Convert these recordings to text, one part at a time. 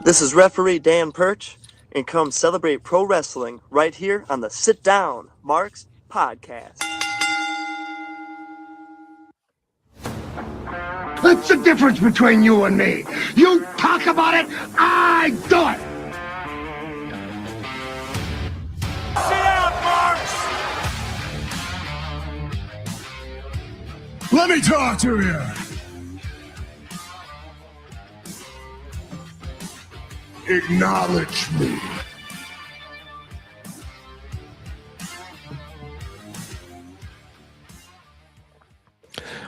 This is referee Dan Perch, and come celebrate pro wrestling right here on the Sit Down Marks podcast. That's the difference between you and me. You talk about it, I do it. Sit down, Marks! Let me talk to you. Acknowledge me.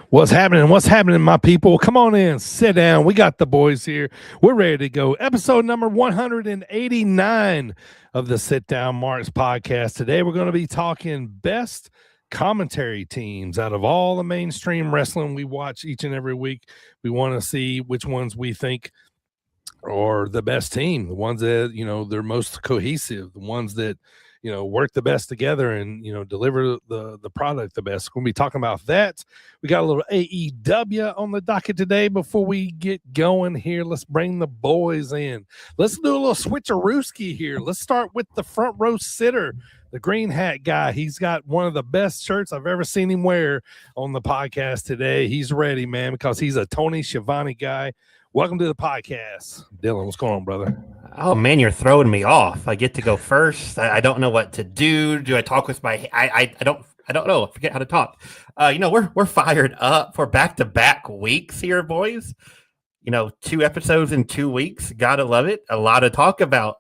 What's happening? What's happening, my people? Come on in, sit down. We got the boys here. We're ready to go. Episode number 189 of the Sit Down Marks podcast. Today, we're going to be talking best commentary teams out of all the mainstream wrestling we watch each and every week. We want to see which ones we think are the best team, the ones that, they're most cohesive, the ones that, work the best together and, deliver the product the best. We're going to be talking about that. We got a little AEW on the docket today. Before we get going here, let's bring the boys in. Let's do a little switcherooski here. Let's start with the front row sitter, the green hat guy. He's got one of the best shirts I've ever seen him wear on the podcast today. He's ready, man, because he's a Tony Schiavone guy. Welcome to the podcast. Dylan, what's going on, brother? Oh, man, you're throwing me off. I get to go first. I don't know what to do. Do I talk with my I don't know. I forget how to talk. We're fired up for back-to-back weeks here, boys. 2 episodes in 2 weeks. Gotta love it. A lot to talk about.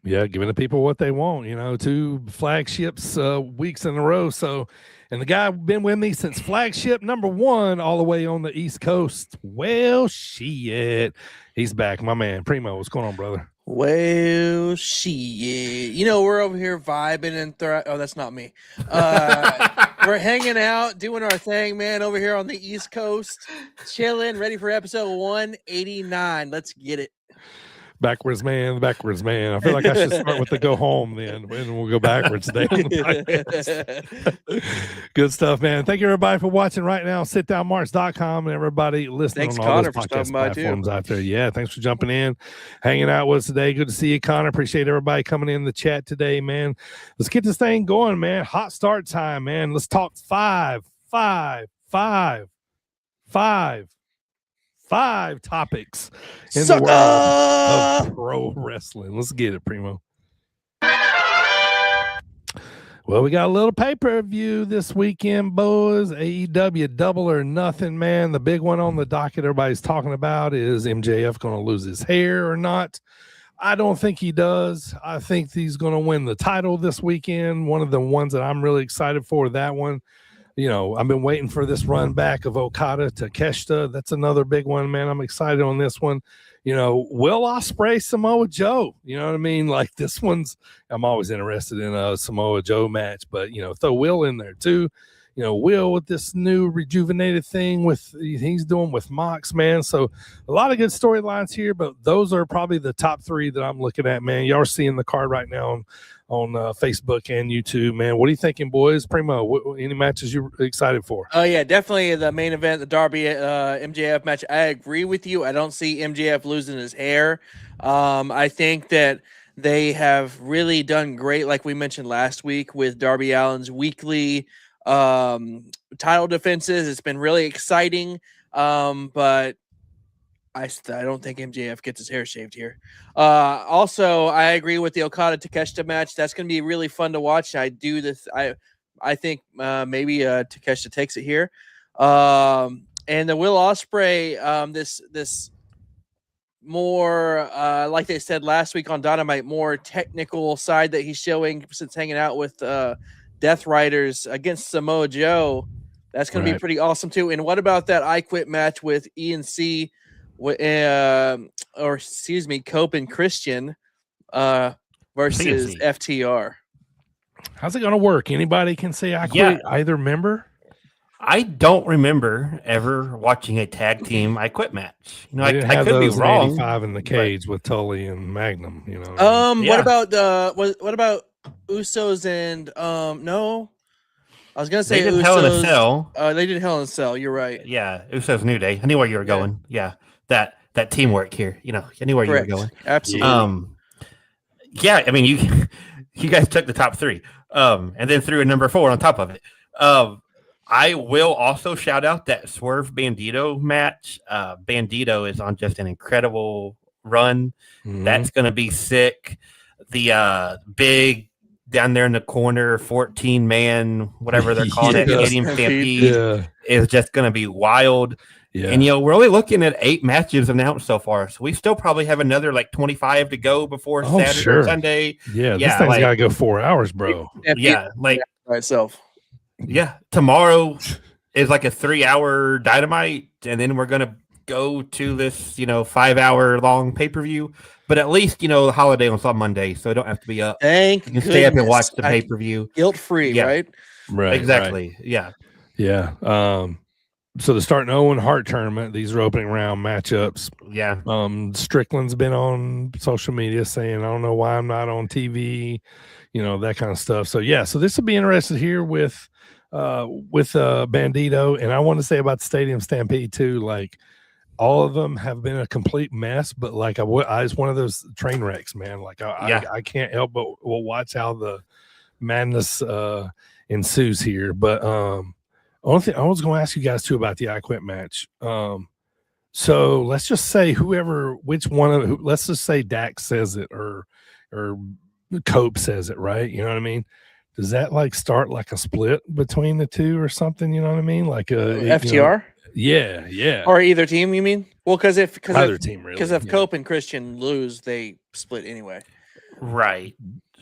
Yeah, giving the people what they want, 2 flagships weeks in a row. So, and the guy been with me since flagship number 1 all the way on the East Coast. Well, shit. He's back, my man. Primo, what's going on, brother? Well, shit. We're over here vibing and oh, that's not me. We're hanging out, doing our thing, man, over here on the East Coast, chilling, ready for episode 189. Let's get it. Backwards man. I feel like I should start with the go home then, and we'll go backwards today. Good stuff, man. Thank you, everybody, for watching right now. SitDownMarks.com and everybody listening thanks, on all Connor, those for podcast stopping by, platforms out there. Yeah, thanks for jumping in, hanging out with us today. Good to see you, Connor. Appreciate everybody coming in the chat today, man. Let's get this thing going, man. Hot start time, man. Let's talk five topics in the world of pro wrestling. Let's get it, Primo. Well, we got a little pay-per-view this weekend, boys. AEW Double or Nothing, man. The big one on the docket everybody's talking about is MJF going to lose his hair or not. I don't think he does. I think he's going to win the title this weekend. One of the ones that I'm really excited for, that one. I've been waiting for this run back of Okada to Keshta. That's another big one, man. I'm excited on this one. Will Ospreay, Samoa Joe? You know what I mean? Like this one's, I'm always interested in a Samoa Joe match, but, throw Will in there too. Will with this new rejuvenated thing he's doing with Mox, man. So a lot of good storylines here, but those are probably the top 3 that I'm looking at, man. Y'all are seeing the card right now on Facebook and YouTube, man. What are you thinking, boys? Primo, any matches you're excited for? Oh, yeah, definitely the main event, the Darby MJF match. I agree with you. I don't see MJF losing his hair. I think that they have really done great, like we mentioned last week, with Darby Allin's weekly title defenses. It's been really exciting, but I don't think MJF gets his hair shaved here. Also, I agree with the Okada Takeshita match. That's going to be really fun to watch. I think maybe Takeshita takes it here. And the Will Ospreay, this more like they said last week on Dynamite, more technical side that he's showing since hanging out with Death Riders against Samoa Joe. That's going to be pretty awesome too. And what about that I Quit match with ENC? Cope and Christian versus FTR. How's it going to work? Anybody can say I quit either member? I don't remember ever watching a tag team I Quit match. I could be wrong. 85 in the cage with Tully and Magnum. What about Usos and no? I was gonna say they did Usos. Hell in a Cell. They did Hell in a Cell. You're right. Yeah, Usos New Day. I knew where you were going. Yeah, that that teamwork here. I knew where you were Correct. going. Absolutely. Yeah, I mean, you guys took the top three, and then threw a number 4 on top of it. I will also shout out that Swerve Bandito match. Bandito is on just an incredible run. Mhm. That's going to be sick. The big down there in the corner, 14-man, whatever they're calling it, Yeah. Stadium Stampede Yeah. is just going to be wild. Yeah. And, we're only looking at 8 matches announced so far. So we still probably have another 25 to go before Saturday sure. or Sunday. Yeah. This Yeah, thing's like- got to go 4 hours, bro. Yeah. Like, by itself. yeah. Tomorrow is like a 3-hour Dynamite. And then we're going to go to this, 5-hour long pay-per-view. But at least, the holiday on Monday. So I don't have to be up. Thank You can stay up and goodness. watch the pay-per-view. Guilt-free, Yeah. right? Right. Exactly. Yeah. Yeah. So the starting Owen Hart tournament, these are opening round matchups. Yeah. Strickland's been on social media saying, I don't know why I'm not on TV, that kind of stuff. So yeah, so this will be interesting here with Bandito. And I want to say about the Stadium Stampede too, like all of them have been a complete mess, but like I was one of those train wrecks, man. Like I can't help but watch how the madness ensues here. But only thing I was going to ask you guys too about the I Quit match. So let's just say let's just say Dax says it or Cope says it, right? You know what I mean? Does that start like a split between the two or something? You know what I mean? Like a FTR? Yeah. Or either team, you mean? Well, because if team, really. Because if Cope and Christian lose, they split anyway. Right.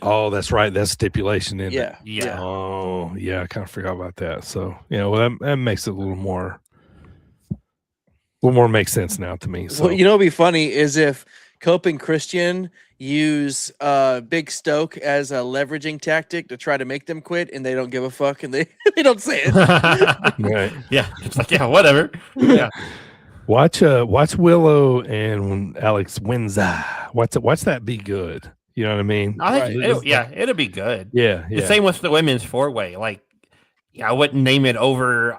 Oh, that's right. That's stipulation, isn't Yeah. it? Yeah. Oh, yeah. I kind of forgot about that. So, that makes it a little more makes sense now to me. So, Well, what'd be funny is if Cope and Christian use Big Stoke as a leveraging tactic to try to make them quit, and they don't give a fuck, and they don't say it. right. Yeah. It's like, yeah, whatever. Yeah. Watch Willow and Alex Windsor. Watch that be good. You know what I mean? I think it'll be good. Yeah. The same with the women's 4-way. Like, I wouldn't name it over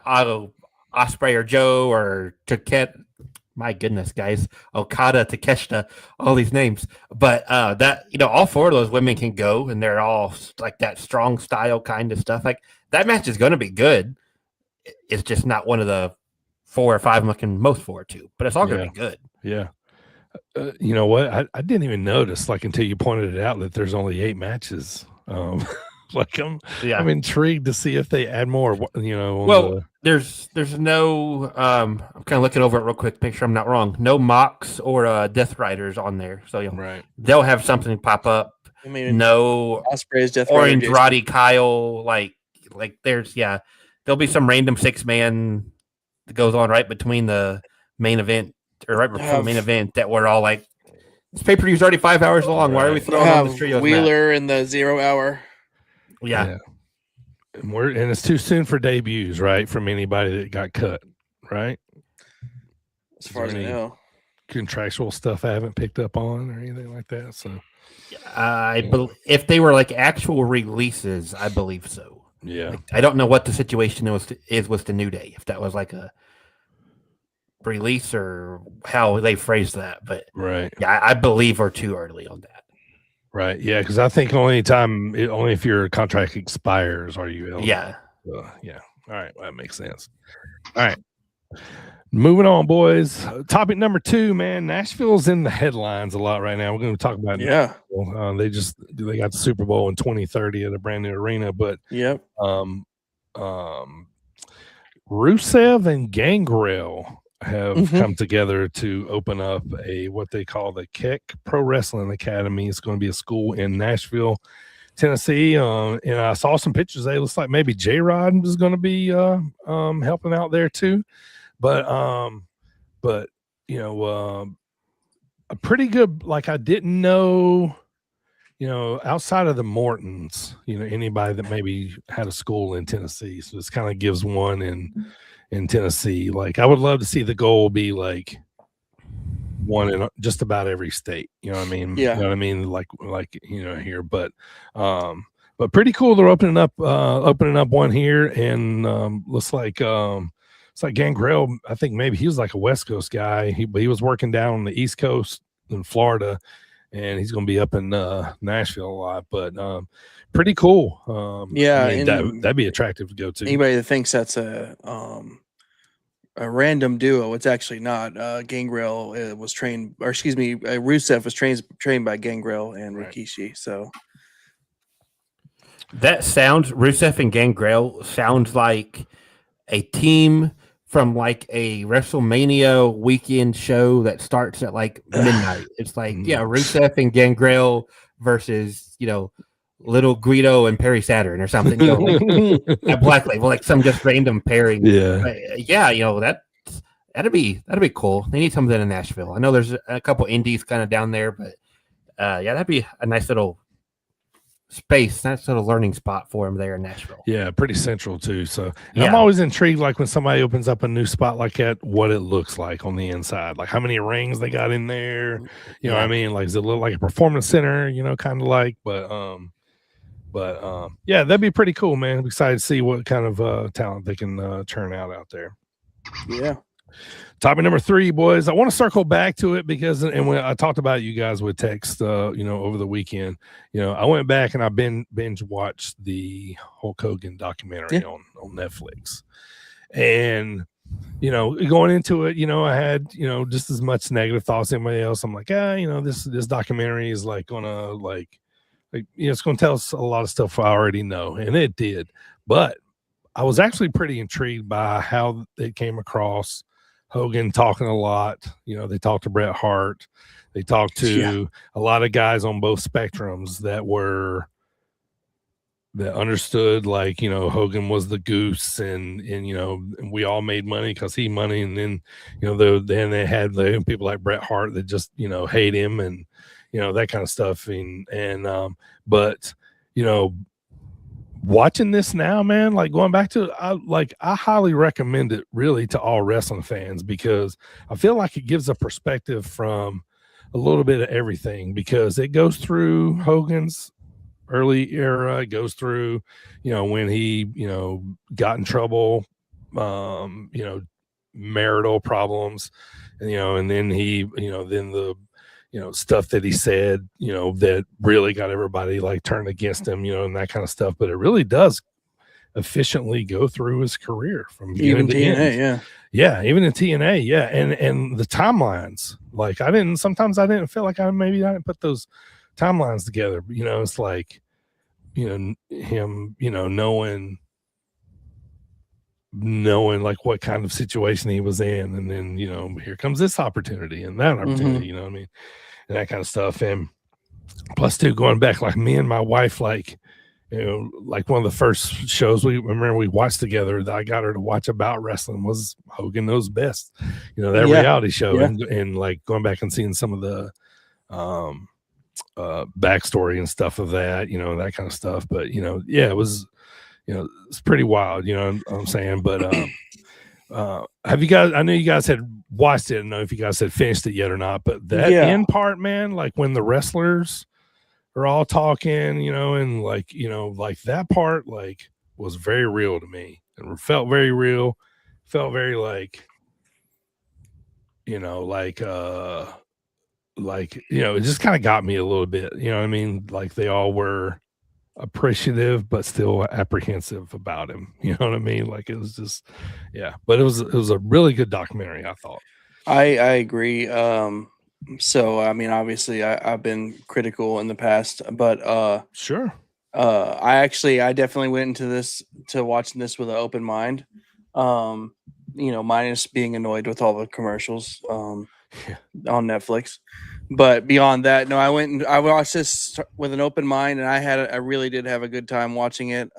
Osprey or Joe or Takeshita. My goodness, guys, Okada, Takeshita, all these names. But that all 4 of those women can go, and they're all like that strong style kind of stuff. Like that match is going to be good. It's just not one of the 4 or 5 I'm looking most forward to, but it's all going to be good. Yeah. You know what? I didn't even notice until you pointed it out that there's only 8 matches. I'm intrigued to see if they add more. There's no. I'm kind of looking over it real quick to make sure I'm not wrong. No Mox or Death Riders on there, so right. They'll have something pop up. I mean, no Osprey's Death Orange Rider, Roddy Kyle. Like there's there'll be some random 6-man that goes on right between the main event or right before the main event that we're all like, this pay-per-view is already 5 hours long. Why are we throwing on the trios? Wheeler in the 0 hour. Yeah. And it's too soon for debuts, right? From anybody that got cut, right? As far as I know. Contractual stuff I haven't picked up on or anything like that. So if they were like actual releases, I believe so. Yeah. I don't know what the situation is with the New Day, if that was like a release or how they phrased that, but right. Yeah, I believe we're too early on that. Right. Yeah, because I think only if your contract expires are you eligible. Yeah. Yeah. All right. Well, that makes sense. All right. Moving on, boys. Topic number 2, man. Nashville's in the headlines a lot right now. We're going to talk about Nashville. They got the Super Bowl in 2030 at a brand new arena, but Rusev and Gangrel have come together to open up what they call the Keck Pro Wrestling Academy. It's going to be a school in Nashville, Tennessee. And I saw some pictures. It looks like maybe J-Rod is going to be helping out there too. But a pretty good. Like I didn't know, outside of the Mortons, anybody that maybe had a school in Tennessee. So this kind of gives one in Tennessee. Like I would love to see the goal be like one in just about every state. You know what I mean? Yeah. You know what I mean? Like here, but pretty cool. They're opening up one here, and looks like it's like Gangrel. I think maybe he was like a West Coast guy. But he was working down on the East Coast in Florida, and he's going to be up in Nashville a lot. But pretty cool. I mean, that'd be attractive to go to. Anybody that thinks that's a random duo, it's actually not. Gangrel was trained, or excuse me, Rusev was trained by Gangrel and Rikishi. So that sounds, Rusev and Gangrel sounds like a team from like a WrestleMania weekend show that starts at like midnight. It's like, Rusev and Gangrel versus, Little Guido and Perry Saturn or something. At Black Label, like some just random pairing. That'd be cool. They need something in Nashville. I know there's a couple indies kind of down there, but that'd be a nice little space, nice little learning spot for them there in Nashville. Yeah, pretty central too. So I'm always intrigued, like when somebody opens up a new spot like that, what it looks like on the inside, like how many rings they got in there. You know what I mean? Like, does it look like a performance center? Kind of like, but that'd be pretty cool, man. I'm excited to see what kind of talent they can churn out there. Yeah. Topic number 3, boys. I want to circle back to it because, and when I talked about you guys with text, over the weekend, I went back and I binge watched the Hulk Hogan documentary on Netflix, and going into it, I had just as much negative thoughts as anybody else. I'm like, this documentary is like gonna it's gonna tell us a lot of stuff I already know, and it did, but I was actually pretty intrigued by how it came across. Hogan talking a lot. They talked to Bret Hart. They talked to a lot of guys on both spectrums that understood, like, Hogan was the goose, and we all made money because he money. And then, then they had the people like Bret Hart that just, hate him and, that kind of stuff. But watching this now, man, like going back to I highly recommend it really to all wrestling fans, because I feel like it gives a perspective from a little bit of everything, because it goes through Hogan's early era. It goes through, when he, got in trouble, marital problems, and then he, then the, stuff that he said, that really got everybody like turned against him, and that kind of stuff. But it really does efficiently go through his career from beginning to end. Yeah, even in TNA, and the timelines. Like sometimes I didn't feel like I didn't put those timelines together. It's like, him, knowing like what kind of situation he was in, and then here comes this opportunity and that opportunity, what I mean, and that kind of stuff. And plus too, going back, like me and my wife, like like one of the first shows we watched together that I got her to watch about wrestling was Hogan Knows Best, that reality show. And like going back and seeing some of the backstory and stuff of that, that kind of stuff. But it was it's pretty wild, what I'm saying. But have you guys, I know you guys had watched it, I don't know if you guys had finished it yet or not, but that end part, man, like when the wrestlers are all talking, and like like that part like was very real to me, and felt very real, felt very like it just kind of got me a little bit, what I mean, like they all were appreciative but still apprehensive about him, what I mean, like it was just but it was a really good documentary, I thought. I agree. So I mean, obviously I've been critical in the past, but sure, I definitely went into watching this with an open mind, minus being annoyed with all the commercials on Netflix. But beyond that, no, I watched this with an open mind, and I really did have a good time watching it.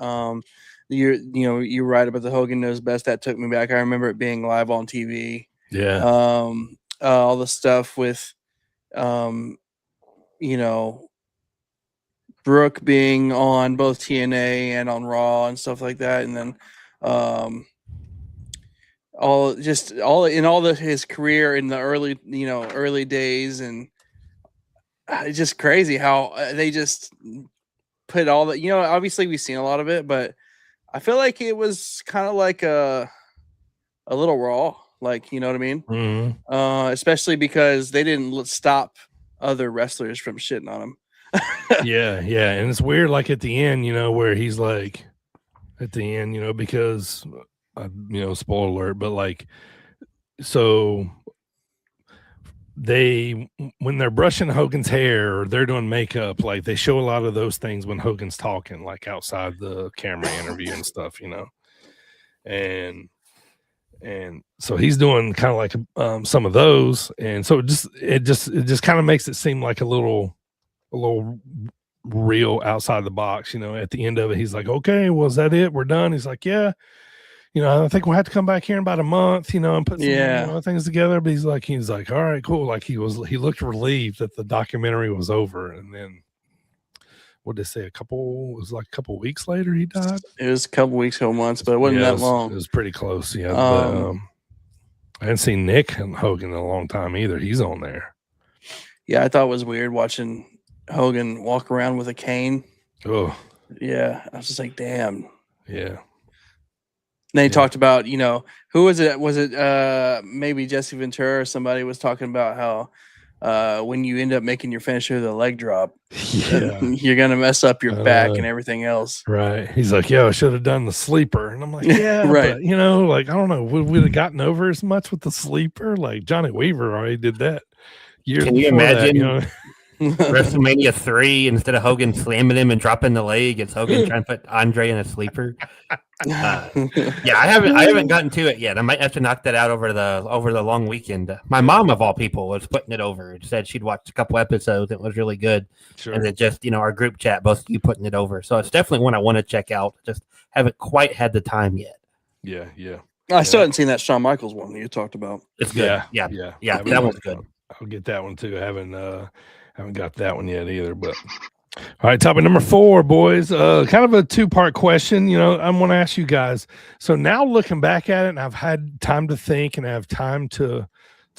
You're right about the Hogan Knows Best. That took me back. I remember it being live on TV. Yeah. All the stuff with, Brooke being on both TNA and on Raw and stuff like that, and then his career in the early days, and it's just crazy how they just put all that. Obviously we've seen a lot of it, but I feel like it was kind of like a little raw. Like, you know what I mean? Mhm. Especially because they didn't stop other wrestlers from shitting on him. Yeah, yeah, and it's weird, like at the end, where he's like, at the end, because, spoiler alert, but like, so when they're brushing Hogan's hair or they're doing makeup, like they show a lot of those things when Hogan's talking, like outside the camera interview and stuff, and so he's doing kind of like some of those, and so it just kind of makes it seem like a little real outside the box. At the end of it, he's like, okay, well, is that it, we're done? He's like, yeah, I think we'll have to come back here in about a month, and put some things together. But he's like, all right, cool. Like he looked relieved that the documentary was over. And then what did they say? It was like a couple weeks later he died. It was a couple weeks, couple months, but it wasn't that long. It was pretty close. Yeah. But I hadn't seen Nick and Hogan in a long time either. He's on there. Yeah, I thought it was weird watching Hogan walk around with a cane. Oh, yeah. I was just like, damn. Yeah. And they talked about, who was it? Was it maybe Jesse Ventura or somebody was talking about how when you end up making your finisher the leg drop, you're gonna mess up your back and everything else. Right. He's like, I should have done the sleeper. And I'm like, yeah, right. But, like, I don't know, would we have gotten over as much with the sleeper? Like Johnny Weaver already did that. Can you imagine WrestleMania 3, instead of Hogan slamming him and dropping the leg, it's Hogan trying to put Andre in a sleeper? Yeah, I haven't gotten to it yet. I might have to knock that out over the long weekend. My mom, of all people, was putting it over. It said she'd watched a couple episodes. It was really good. Sure. And then just our group chat, both of you putting it over. So it's definitely one I want to check out. Just haven't quite had the time yet. Yeah. I still haven't seen that Shawn Michaels one you talked about. It's good. Yeah. That one's good. I'll get that one too. I haven't got that one yet either. But all right, topic number 4, boys. Kind of a 2-part question. I'm going to ask you guys. So now looking back at it, and I've had time to think, and I have time to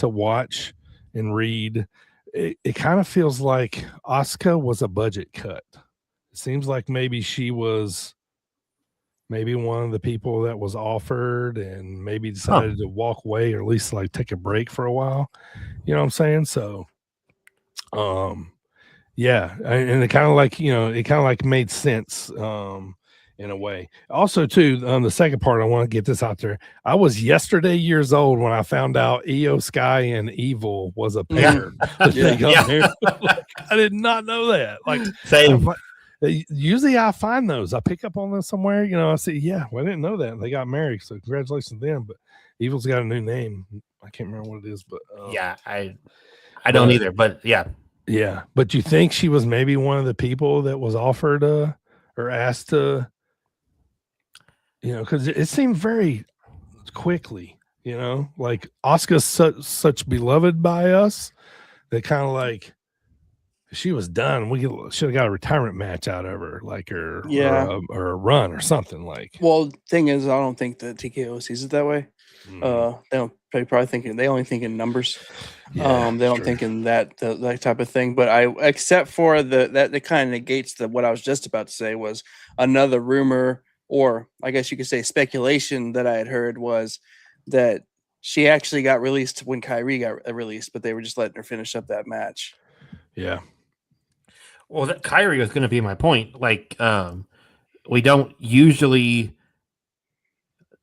watch and read. It kind of feels like Asuka was a budget cut. It seems like maybe she was one of the people that was offered, and maybe decided to walk away, or at least like take a break for a while. You know what I'm saying? So, yeah, and it kind of like made sense in a way. Also, too, the second part, I want to get this out there. I was yesterday years old when I found out Io Sky and Evil was a pair. Yeah. Like, I did not know that. Like, same. Usually I find those. I pick up on them somewhere. I say, well, I didn't know that. They got married, so congratulations to them. But Evil's got a new name. I can't remember what it is, but I don't either. But yeah. But you think she was maybe one of the people that was offered or asked to, because it seemed very quickly, like Asuka's such beloved by us that kind of like, she was done. We should have got a retirement match out of her, like or a run or something like. Well, thing is, I don't think the TKO sees it that way. They probably thinking they only think in numbers. They don't think in that type of thing. But except for that kind of negates what I was just about to say was another rumor, or I guess you could say speculation that I had heard was that she actually got released when Kyrie got released, but they were just letting her finish up that match. Yeah. Well, Kyrie was going to be my point. Like, we don't usually,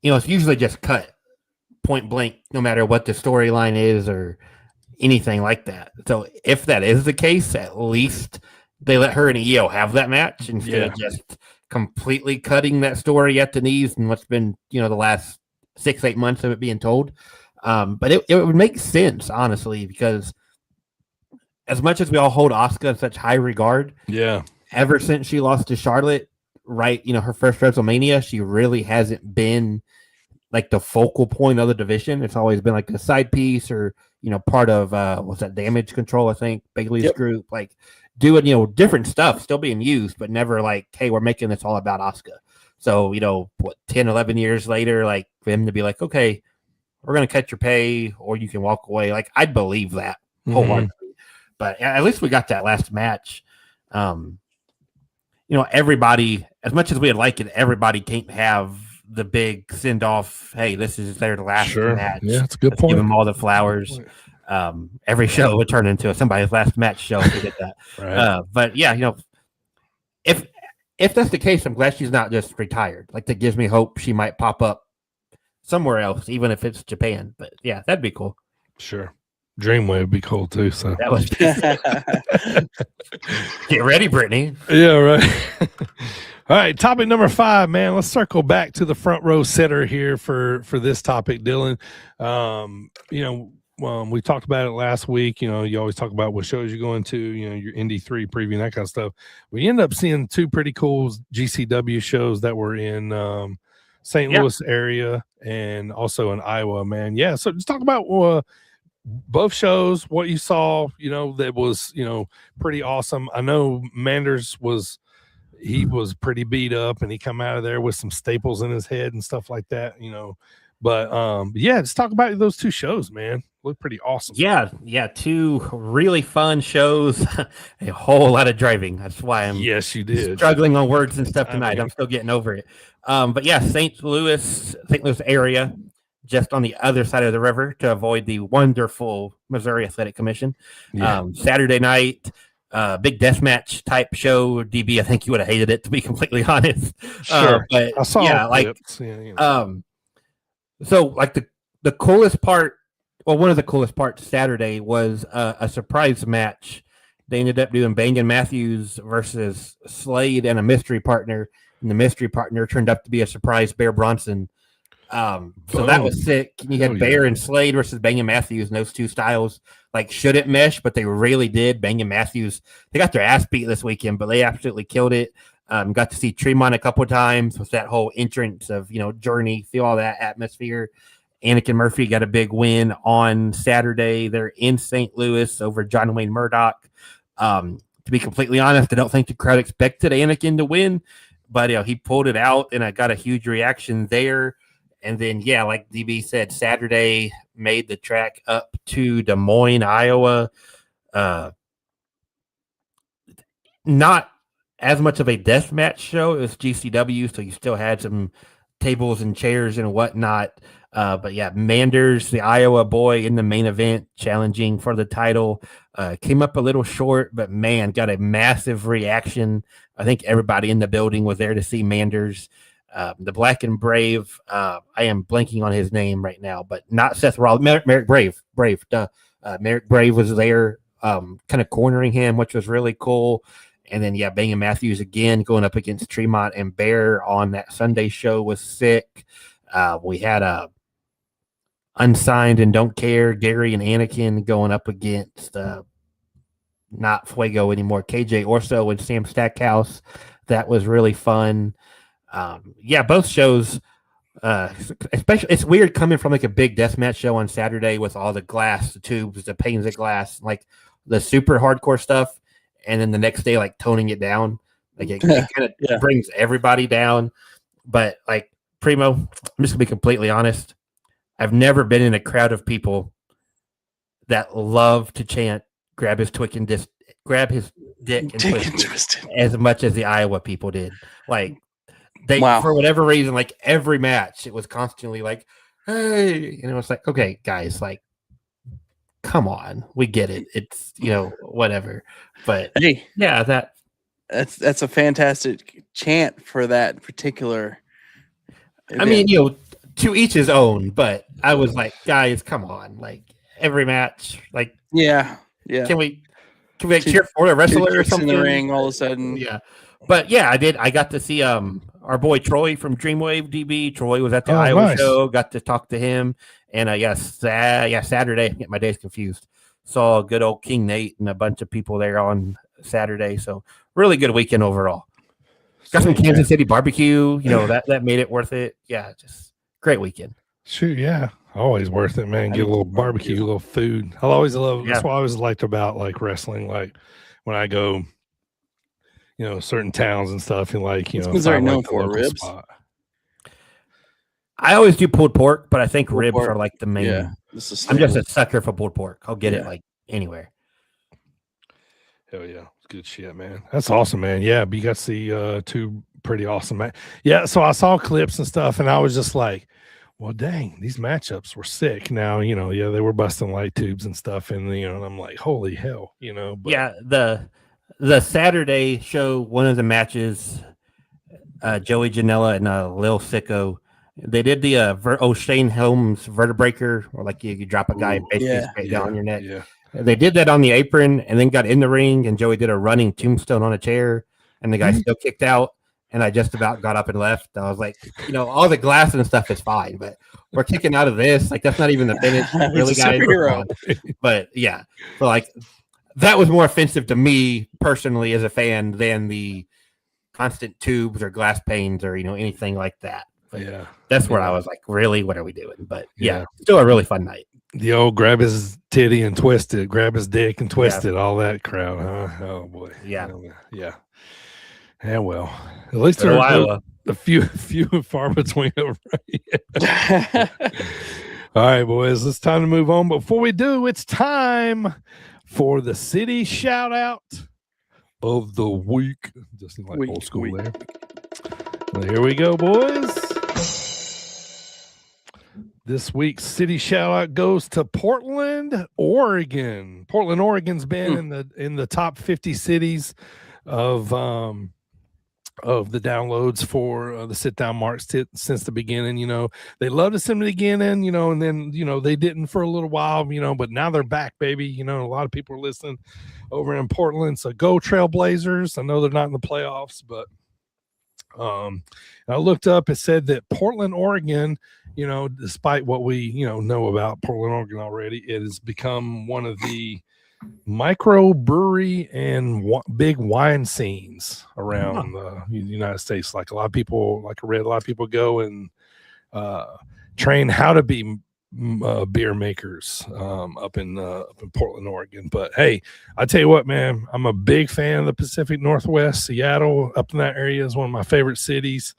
it's usually just cut point blank, no matter what the storyline is or anything like that. So if that is the case, at least they let her and Io have that match instead of just completely cutting that story at the knees and what's been, the last 6-8 months of it being told. But it would make sense, honestly, because as much as we all hold Asuka in such high regard, ever since she lost to Charlotte, right, her first WrestleMania, she really hasn't been like the focal point of the division. It's always been like a side piece or, part of, what's that, Damage Control, I think, Bailey's group, like doing, different stuff, still being used, but never like, hey, we're making this all about Asuka. So, 10, 11 years later, like for him to be like, okay, we're going to cut your pay or you can walk away. Like, I'd believe that wholeheartedly. But at least we got that last match. Everybody, as much as we'd like it, everybody can't have the big send off. Hey, this is their last match. Yeah, that's a good Let's point. give them all the flowers. Every show would turn into somebody's last match show if we did that. Right. But yeah, if that's the case, I'm glad she's not just retired. Like, that gives me hope she might pop up somewhere else, even if it's Japan. But yeah, that'd be cool. Sure. Dreamwave would be cool too. So that was get ready, Brittany. Yeah, right. All right, topic number 5, man. Let's circle back to the front row sitter here for this topic, Dylan. We talked about it last week. You always talk about what shows you're going to, your Indy 3 preview and that kind of stuff. We end up seeing 2 pretty cool GCW shows that were in St. Louis area and also in Iowa, man. Yeah, so just talk about both shows, what you saw, that was, pretty awesome. I know Manders was pretty beat up and he come out of there with some staples in his head and stuff like that, but yeah, just talk about those 2 shows, man. Look pretty awesome. Yeah, 2 really fun shows. A whole lot of driving. That's why I'm you did struggling on words and stuff tonight. I'm still getting over it. But yeah, St. Louis area, just on the other side of the river to avoid the wonderful Missouri Athletic Commission. Saturday night, big deathmatch type show. DB, I think you would have hated it, to be completely honest. Sure. But I saw clips. So like the coolest part, one of the coolest parts Saturday was a surprise match. They ended up doing Bangin' Matthews versus Slade and a mystery partner, and the mystery partner turned up to be a surprise Bear Bronson. So that was sick. You had Bear and Slade versus Bangin' Matthews, and those 2 styles shouldn't mesh, but they really did. Bangin' Matthews, they got their ass beat this weekend, but they absolutely killed it. Got to see Tremont a couple of times with that whole entrance of Journey, feel all that atmosphere. Anakin Murphy got a big win on Saturday. They're in St. Louis over John Wayne Murdoch. To be completely honest, I don't think the crowd expected Anakin to win, but he pulled it out, and I got a huge reaction there. And then, like DB said, Saturday made the track up to Des Moines, Iowa. Not as much of a death match show as GCW, so you still had some tables and chairs and whatnot. But yeah, Manders, the Iowa boy in the main event, challenging for the title, came up a little short, but man, got a massive reaction. I think everybody in the building was there to see Manders. The Black and Brave, I am blanking on his name right now, but not Seth Rollins. Merrick Brave. Merrick Brave was there, kind of cornering him, which was really cool. And then, Bangin' Matthews again going up against Tremont and Bear on that Sunday show was sick. We had a Unsigned and Don't Care, Gary and Anakin going up against not Fuego anymore, KJ Orso and Sam Stackhouse. That was really fun. Both shows, especially, it's weird coming from a big deathmatch show on Saturday with all the glass, the tubes, the panes of glass, the super hardcore stuff, and then the next day toning it down. It kind of brings everybody down. But Primo, I'm just gonna be completely honest. I've never been in a crowd of people that love to chant grab his dick and twist it as much as the Iowa people did. They, for whatever reason, every match, it was constantly hey, it's okay, guys, come on, we get it. It's, whatever. But hey, that's a fantastic chant for that particular event. I mean, to each his own, but I was guys, come on, every match, can we cheer for a wrestler or something in the ring all of a sudden? But I got to see our boy Troy from Dreamwave DB. Troy was at the Iowa show, got to talk to him, and Saturday, I get my days confused, saw good old King Nate and a bunch of people there on Saturday. So really good weekend overall. Got some Kansas City barbecue, that made it worth it. Yeah, just great weekend. Shoot, yeah. Always worth it, man. Get a little barbecue, a little food. I always love that's what I always liked about wrestling. When I go, certain towns and stuff, and Missouri known for ribs. Spot. I always do pulled pork, but I think ribs are the main. Yeah, I'm just a sucker for pulled pork. I'll get it anywhere. Hell yeah, it's good shit, man. That's awesome, man. Yeah, but you got to see 2 pretty awesome. Yeah, so I saw clips and stuff, and I was just like, well, dang, these matchups were sick. Now, yeah, they were busting light tubes and stuff, and and I'm like, holy hell, But Yeah, the Saturday show, one of the matches, Joey Janela and Lil Sicko, they did the Shane Helms vertebraker, or like you drop a guy basically straight down on your neck. Yeah. They did that on the apron and then got in the ring, and Joey did a running tombstone on a chair, and the guy still kicked out. And I just about got up and left. I was like, all the glass and stuff is fine, but we're kicking out of this. Like, that's not even the finish, really, guys. But yeah, so like that was more offensive to me personally as a fan than the constant tubes or glass panes or anything like that. But yeah, that's where I was like, really, what are we doing? But yeah, still a really fun night. The old grab his titty and twist it, grab his dick and twist it, all that crowd, huh? Oh boy, yeah. Yeah, well, at least there are a few and far between over. All right, boys, it's time to move on. Before we do, it's time for the city shout out of the week. Just like old school there. Well, here we go, boys. This week's city shout out goes to Portland, Oregon. Portland, Oregon's been in the top 50 cities of the downloads for the sit down marks since the beginning. They loved us in the beginning, and then they didn't for a little while, but now they're back, baby. A lot of people are listening over in Portland, so go Trailblazers. I know they're not in the playoffs, but I looked up, it said that Portland, Oregon, despite what we know about Portland, Oregon already, it has become one of the micro brewery and big wine scenes around the United States. Like a lot of people, like I read, a lot of people go and train how to be beer makers up in Portland, Oregon. But hey, I tell you what, man, I'm a big fan of the Pacific Northwest. Seattle, up in that area, is one of my favorite cities.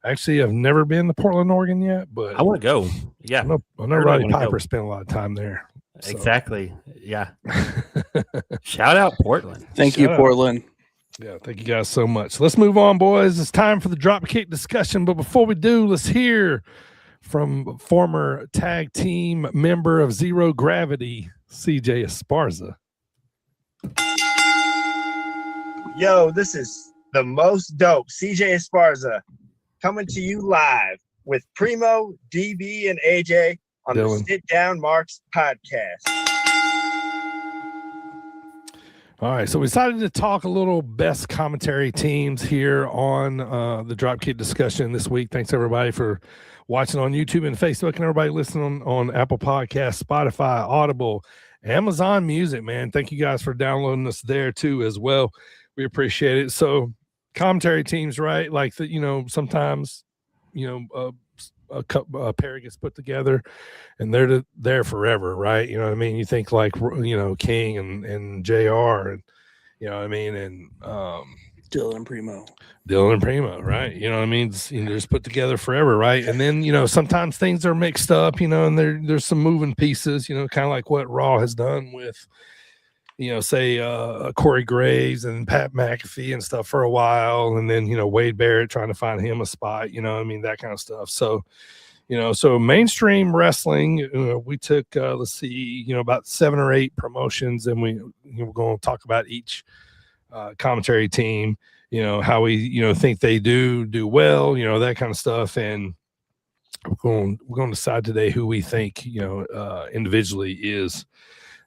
Actually, I've never been to Portland, Oregon yet, but I want to go. Yeah, I know Roddy Piper spent a lot of time there. So. Exactly. Yeah. Shout out Portland. Thank you, Portland. Yeah, thank you guys so much. Let's move on, boys. It's time for the drop kick discussion. But before we do, let's hear from former tag team member of Zero Gravity, CJ Esparza. Yo, this is the most dope CJ Esparza coming to you live with Primo, DB, and AJ on the Sit Down Marks podcast. All right, so we decided to talk a little best commentary teams here on the Dropkick discussion this week. Thanks, everybody, for watching on YouTube and Facebook, and everybody listening on Apple Podcasts, Spotify, Audible, Amazon Music, man. Thank you guys for downloading us there, too, as well. We appreciate it. So commentary teams, right? Like, sometimes, a pair gets put together and they're there forever, right? You know what I mean? You think like King and JR, and and Dylan and Primo, right? You know what I mean? They're just put together forever, right? And then sometimes things are mixed up, and there's some moving pieces, kind of like what Raw has done with say Corey Graves and Pat McAfee and stuff for a while, and then Wade Barrett trying to find him a spot, that kind of stuff. So so mainstream wrestling, we took let's see, about 7 or 8 promotions, and we're going to talk about each commentary team, how we think they do well, that kind of stuff, and we're going to decide today who we think individually is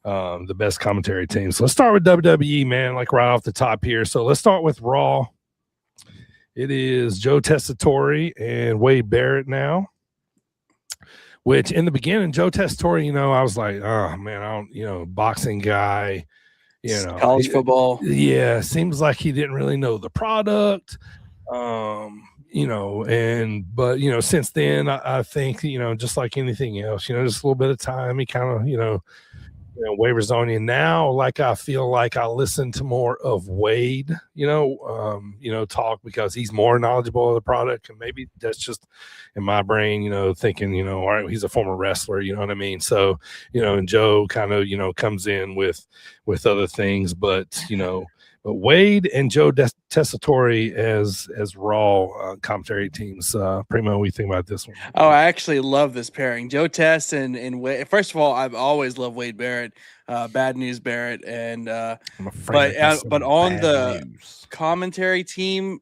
the best commentary team. So let's start with WWE, man, like right off the top here. So let's start with Raw. It is Joe Tessitore and Wade Barrett now, which in the beginning, Joe Tessitore, I was like, oh man, I don't, boxing guy, college football. Yeah. Seems like he didn't really know the product. But since then I think, just like anything else, just a little bit of time, he kind of, wavers on you now. Like, I feel like I listen to more of Wade, talk, because he's more knowledgeable of the product, and maybe that's just in my brain, thinking, all right, he's a former wrestler, you know what I mean? So, and Joe kind of, comes in with other things, but But Wade and Joe Tessitore as Raw commentary teams. Primo, what do you think about this one? Oh, I actually love this pairing. Joe Tess and Wade. First of all, I've always loved Wade Barrett, Bad News Barrett, and but on the commentary team,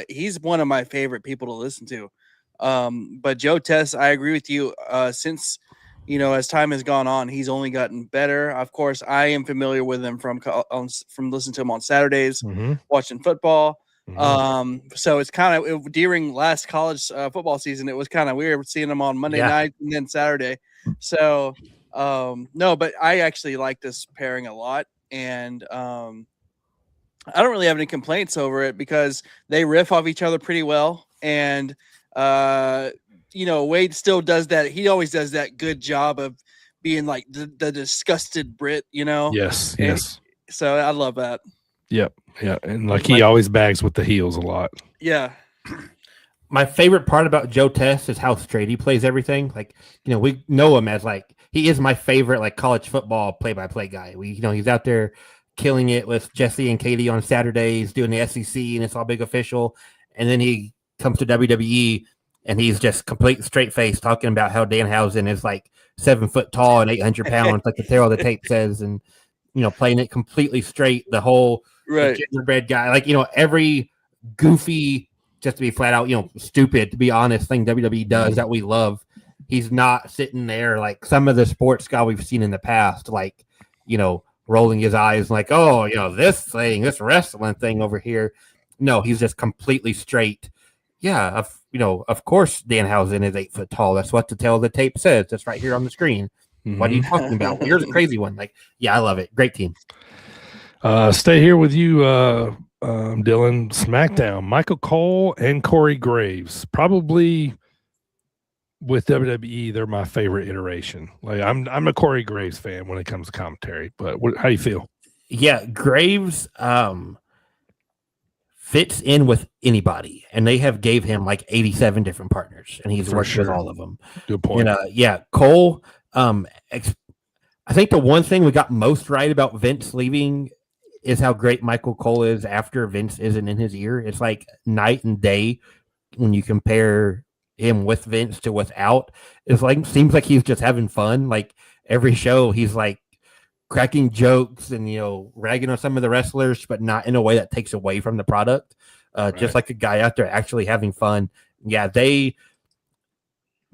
he's one of my favorite people to listen to. But Joe Tess, I agree with you. Since as time has gone on, he's only gotten better. Of course, I am familiar with him from listening to him on Saturdays, watching football. So it's kind of during last college football season, it was kind of weird seeing him on Monday night and then Saturday. So no, but I actually like this pairing a lot, and I don't really have any complaints over it because they riff off each other pretty well, and Wade still does that. He always does that good job of being like the disgusted Brit, Yes. So I love that. Yep. Yeah. And he always bags with the heels a lot. Yeah. My favorite part about Joe Tess is how straight he plays everything. We know him as he is my favorite college football play-by-play guy. He's out there killing it with Jesse and Katie on Saturdays doing the SEC, and it's all big official. And then he comes to WWE and he's just complete straight face talking about how Danhausen is 7 foot tall and 800 pounds, like the tail of the tape says, and playing it completely straight. The whole gingerbread guy, every goofy, just to be flat out, stupid, to be honest, thing WWE does that we love. He's not sitting there like some of the sports guy we've seen in the past, rolling his eyes this wrestling thing over here. No, he's just completely straight. Yeah, of course Danhausen is 8 foot tall. That's what the tail of the tape says. That's right here on the screen. What are you talking about? Here's a crazy one. I love it. Great team. Stay here with you, Dylan. SmackDown. Michael Cole and Corey Graves. Probably with WWE, they're my favorite iteration. I'm a Corey Graves fan when it comes to commentary. But how do you feel? Yeah, Graves fits in with anybody, and they have gave him 87 different partners, and he's worked with all of them. Good point. And Cole. I think the one thing we got most right about Vince leaving is how great Michael Cole is after Vince isn't in his ear. It's like night and day when you compare him with Vince to without. It's seems like he's just having fun. Every show he's cracking jokes and ragging on some of the wrestlers, but not in a way that takes away from the product. Just like a guy out there actually having fun. Yeah,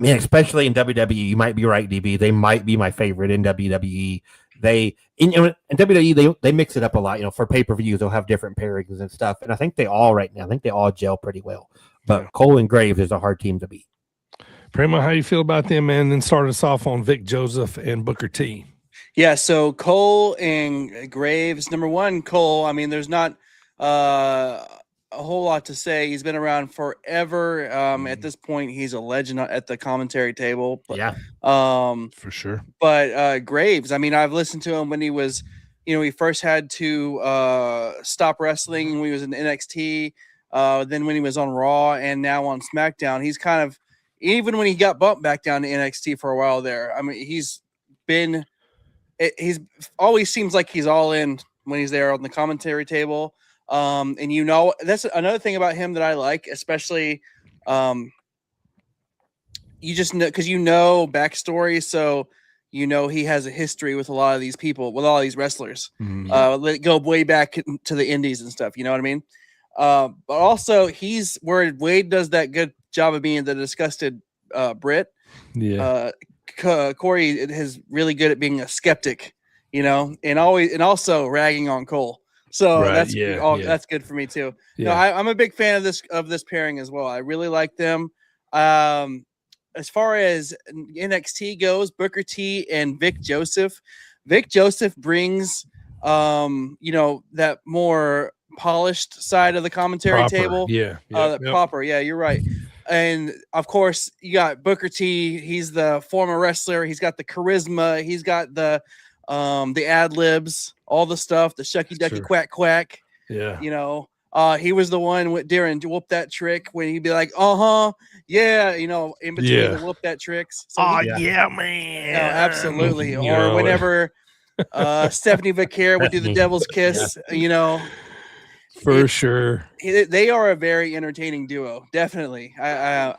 especially in WWE, you might be right, DB. They might be my favorite in WWE. In WWE, they mix it up a lot. For pay-per-views, they'll have different pairings and stuff. And I think they all gel pretty well. But Cole and Graves is a hard team to beat. Primo, how you feel about them, man? And then start us off on Vic Joseph and Booker T. Yeah, so Cole and Graves. Number one, Cole. I mean, there's not a whole lot to say. He's been around forever. At this point, he's a legend at the commentary table. But, for sure. But Graves, I mean, I've listened to him when he was, he first had to stop wrestling when he was in NXT. Then when he was on Raw and now on SmackDown, he's kind of, even when he got bumped back down to NXT for a while there. I mean, he's always seems like he's all in when he's there on the commentary table. And that's another thing about him that I like, especially you just know because backstory, so he has a history with a lot of these people, with all these wrestlers. Let it go way back to the indies and stuff, you know what I mean? But also he's where Wade does that good job of being the disgusted Brit. Corey is really good at being a skeptic, and also ragging on Cole. So that's good for me too. Yeah. No, I'm a big fan of this pairing as well. I really like them. As far as NXT goes, Booker T and Vic Joseph. Vic Joseph brings that more polished side of the commentary table. Proper. Yeah, you're right. And of course, you got Booker T. He's the former wrestler. He's got the charisma. He's got the ad libs, all the stuff, the shucky ducky quack quack. Yeah. He was the one with Darren to whoop that trick when he'd be like, yeah, in between the whoop that tricks. So man. Absolutely. Or whenever Stephanie Vicaire would do the devil's kiss, For sure. They are a very entertaining duo. Definitely. I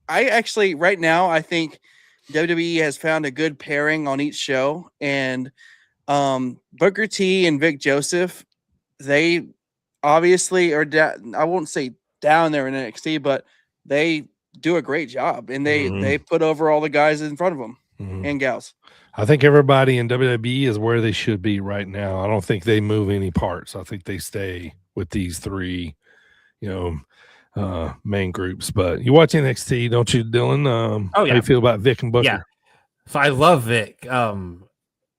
actually right now I think WWE has found a good pairing on each show, and Booker T and Vic Joseph, they obviously are I won't say down there in NXT, but they do a great job, and they put over all the guys in front of them and gals. I think everybody in WWE is where they should be right now. I don't think they move any parts. I think they stay with these three, main groups. But you watch NXT, don't you, Dylan? How do you feel about Vic and Booker? Yeah. So I love Vic.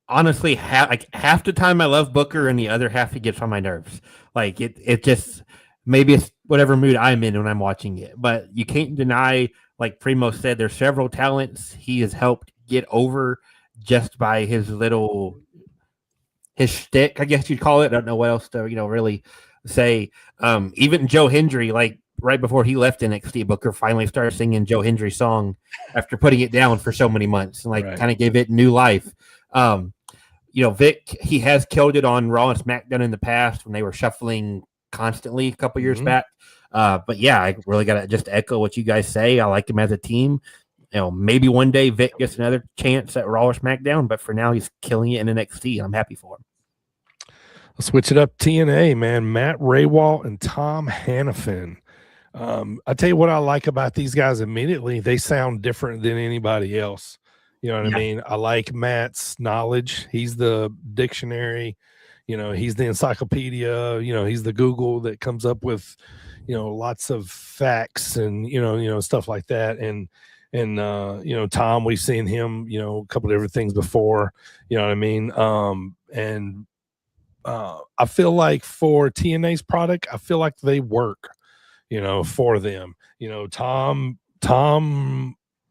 Honestly, half the time I love Booker, and the other half he gets on my nerves. Like it just maybe it's whatever mood I'm in when I'm watching it. But you can't deny, like Primo said, there's several talents he has helped get over just by his shtick, I guess you'd call it. I don't know what else to really say. Even Joe Hendry, like right before he left NXT, Booker finally started singing Joe Hendry's song after putting it down for so many months, and kind of gave it new life. Vic, he has killed it on Raw and SmackDown in the past when they were shuffling constantly a couple years back. But yeah, I really got to just echo what you guys say. I like him as a team. Maybe one day Vic gets another chance at Raw or SmackDown, but for now he's killing it in NXT. I'm happy for him. Let's switch it up. TNA, man. Matt Raywalt and Tom Hannafin. I tell you what I like about these guys immediately. They sound different than anybody else. You know what I mean? I like Matt's knowledge. He's the dictionary. He's the encyclopedia. He's the Google that comes up with, lots of facts and, stuff like that. And Tom, we've seen him, a couple of different things before, you know what I mean? I feel like for TNA's product, I feel like they work, for them. Tom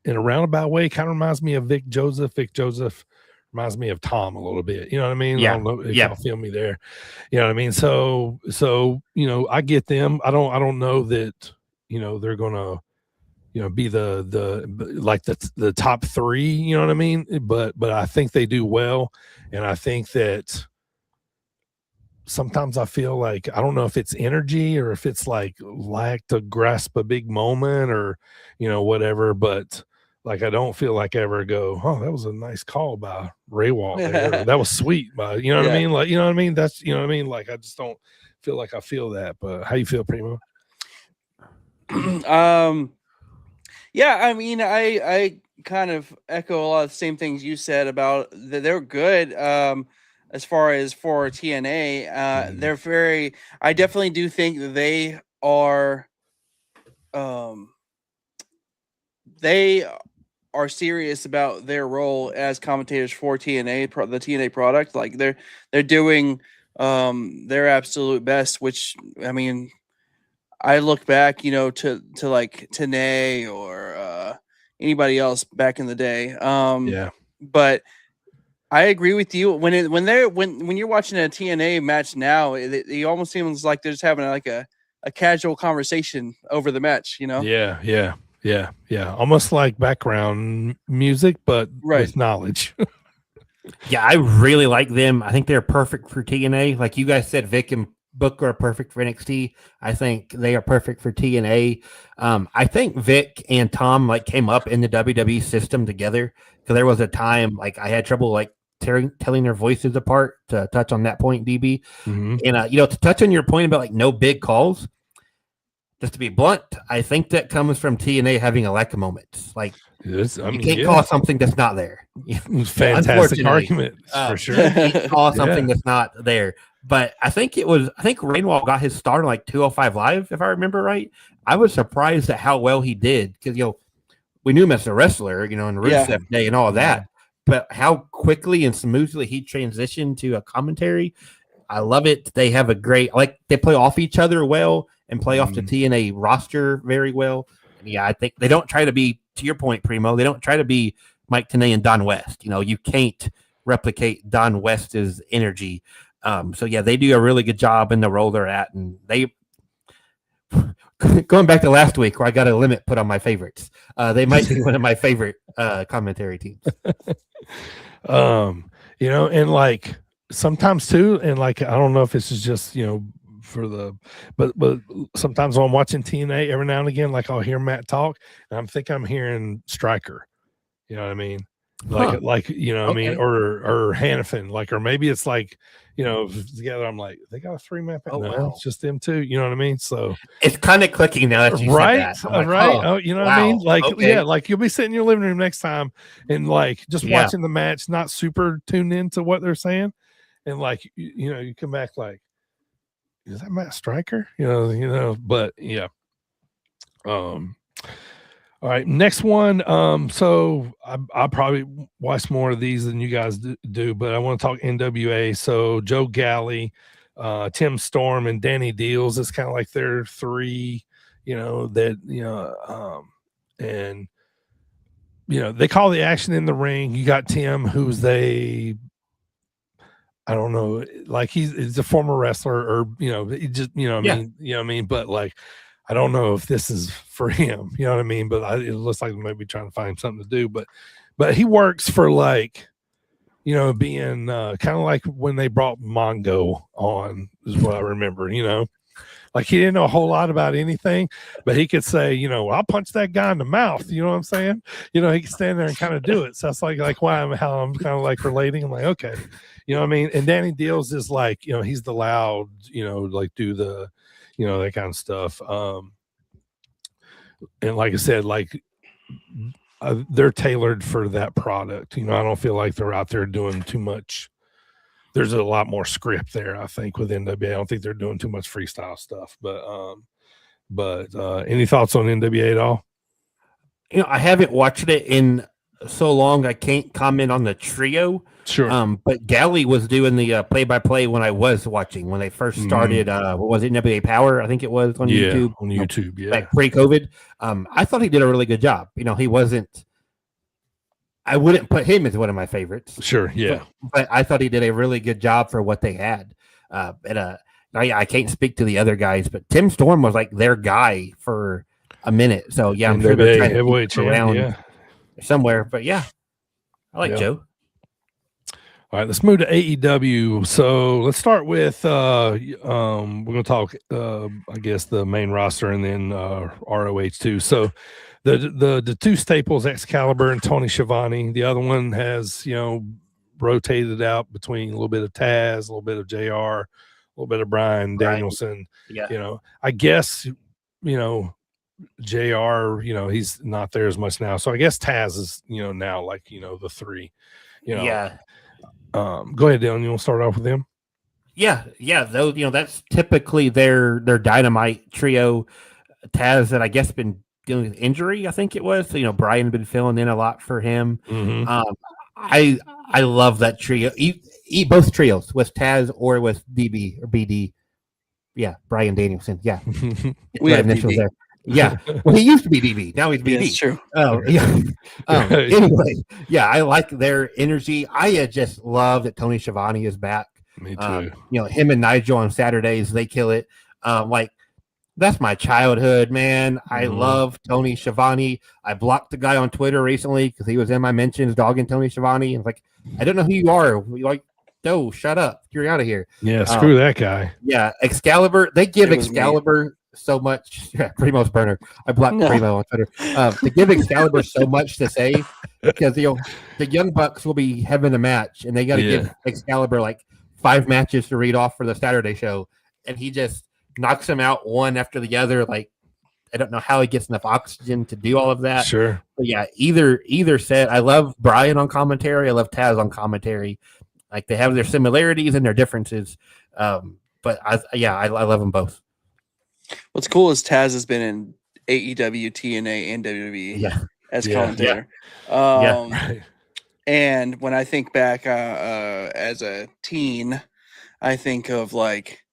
in a roundabout way kind of reminds me of Vic Joseph. Vic Joseph reminds me of Tom a little bit. You know what I mean? Yeah. I don't know if y'all feel me there. You know what I mean? So I get them. I don't know that, they're gonna be the top three, you know what I mean? But I think they do well. And I think that sometimes I feel like, I don't know if it's energy or if it's like lack to grasp a big moment or, whatever, but like, I don't feel like I ever go, oh, that was a nice call by Raywalt there. That was sweet. But what I mean? Like, you know what I mean? That's, what I mean? Like, I just don't feel like I feel that, but how you feel, Primo? Yeah, I mean, I kind of echo a lot of the same things you said about that. They're good. As far as for TNA, they're very. I definitely do think that they are. They are serious about their role as commentators for TNA, the TNA product. Like they're doing their absolute best. Which I mean, I look back, to like Tenay or anybody else back in the day. But I agree with you when you're watching a TNA match now, it almost seems like they're just having like a casual conversation over the match. Yeah. Almost like background music, but with knowledge. Yeah, I really like them. I think they're perfect for TNA. Like you guys said, Vic and Booker are perfect for NXT. I think they are perfect for TNA. I think Vic and Tom came up in the WWE system together, because there was a time I had trouble telling their voices apart, to touch on that point, DB. And to touch on your point about no big calls, just to be blunt, I think that comes from TNA having a lack of moments. You can't call something that's not there. Fantastic argument, for sure. You can't call something that's not there. But I think Rainwall got his start on 205 Live, if I remember right. I was surprised at how well he did, because we knew him as a wrestler, in Rusev Day and all of that. But how quickly and smoothly he transitioned to a commentary, I love it. They have a great they play off each other well and play off the TNA roster very well. And yeah, I think they don't try to be, to your point, Primo, they don't try to be Mike Tenay and Don West. You can't replicate Don West's energy. So yeah, they do a really good job in the role they're at, and they going back to last week where I got a limit put on my favorites. They might be one of my favorite commentary teams. And sometimes too, and I don't know if this is just for the, but sometimes when I'm watching TNA every now and again, like I'll hear Matt talk, and I'm hearing Stryker. You know what I mean? Like you know what I mean, or Hannafin, like, or maybe it's like, you know, together. I'm like, they got a 3-man. Oh, no, wow. it's just them two. You know what I mean? So it's kind of clicking now that you right, said that. I'm like, right. Oh, you know what I mean? Like, okay. yeah, like you'll be sitting in your living room next time and like just watching the match, not super tuned into what they're saying, and like you know, you come back like, is that Matt Stryker? You know, but yeah. All right, next one. So I probably watch more of these than you guys do, but I want to talk NWA. So Joe Galley, Tim Storm, and Danny Deals. It's kind of like their three, you know, that, you know, and you know, they call the action in the ring. You got Tim, who's I don't know, like he's a former wrestler, or you know, he just, you know what I mean, you know what I mean, but like, I don't know if this is for him, you know what I mean, but it looks like maybe trying to find something to do, but he works for, like, you know, being kind of like when they brought Mongo on, is what I remember, you know, like he didn't know a whole lot about anything, but he could say, you know, I'll punch that guy in the mouth, you know what I'm saying, you know, he could stand there and kind of do it. So that's like how I'm kind of like relating. I'm like, okay, you know what I mean. And Danny Deals is like, you know, he's the loud, you know, like do the, you know, that kind of stuff. And like I said, like they're tailored for that product. You know, I don't feel like they're out there doing too much. There's a lot more script there, I think, with NWA. I don't think they're doing too much freestyle stuff. But any thoughts on NWA at all? You know, I haven't watched it in so long, I can't comment on the trio. Sure. But Galley was doing the play-by-play when I was watching, when they first started, what was it, NWA Power, I think it was, on YouTube. On YouTube, yeah. Like pre-COVID. I thought he did a really good job. You know, he wasn't, I wouldn't put him as one of my favorites. Sure, yeah. But I thought he did a really good job for what they had. I can't speak to the other guys, but Tim Storm was like their guy for a minute. So, yeah, I'm sure they're trying to keep him around somewhere. But, yeah, I like Joe. All right, let's move to AEW. So let's start with we're going to talk, I guess, the main roster, and then ROH too. So the two staples, Excalibur and Tony Schiavone. The other one has, you know, rotated out between a little bit of Taz, a little bit of JR, a little bit of Bryan Danielson. Yeah. You know, I guess, you know, JR, you know, he's not there as much now. So I guess Taz is, you know, now like, you know, the three. You know. Yeah. Go ahead, Dylan. You want to start off with them? Yeah. Those, you know, that's typically their dynamite trio. Taz that I guess been dealing with injury, I think it was. So, you know, Brian had been filling in a lot for him. Mm-hmm. I love that trio. Eat both trios with Taz or with DB or BD. Yeah, Brian Danielson. Yeah, we have initials there. Yeah, well, he used to be DB. Now he's BD. Yeah, that's true. Oh, yeah. Anyway, yeah, I like their energy. I just love that Tony Schiavone is back. Me too. You know, him and Nigel on Saturdays, they kill it. Like, that's my childhood, man. I love Tony Schiavone. I blocked the guy on Twitter recently because he was in my mentions dogging Tony Schiavone. And like, I don't know who you are. Like, no, shut up. You're out of here. Yeah, screw that guy. Yeah, Excalibur. They give Excalibur so much. Yeah, Primo's burner. I blocked Primo on Twitter. To give Excalibur so much to say, because, you know, the Young Bucks will be having a match, and they got to give Excalibur like 5 matches to read off for the Saturday show, and he just knocks him out one after the other. Like, I don't know how he gets enough oxygen to do all of that. Sure. But yeah, either set. I love Brian on commentary. I love Taz on commentary. Like, they have their similarities and their differences. But I love them both. What's cool is Taz has been in AEW, TNA, and WWE as commentator. And when I think back as a teen, I think of like